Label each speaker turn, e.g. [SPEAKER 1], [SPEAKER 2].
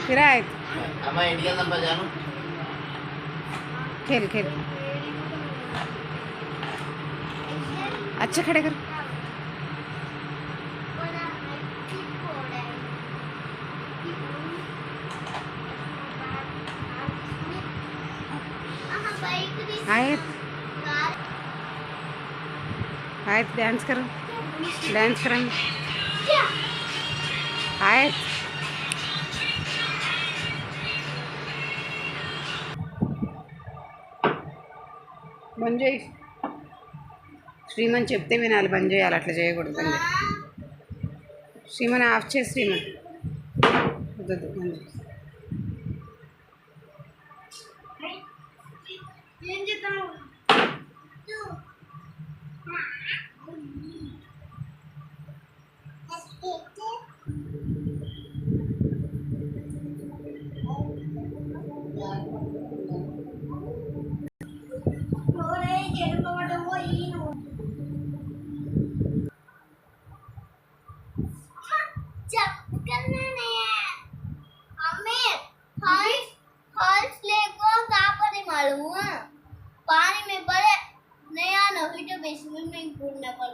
[SPEAKER 1] फिर आए खेल खेल अच्छा खड़े कर आयत आयत डांस करो डांस करेंगे आयत బంద్ చేయి శ్రీమన్ చెప్తే వినాలి బంద్ చేయాలి అట్లా చేయకూడదు బంద్ చేయి శ్రీమన్ ఆఫ్ చేసి శ్రీమన్ వద్దు బంద్ చేయి
[SPEAKER 2] पानी में बड़े नया नवी जो स्विमिंग पूल में बोल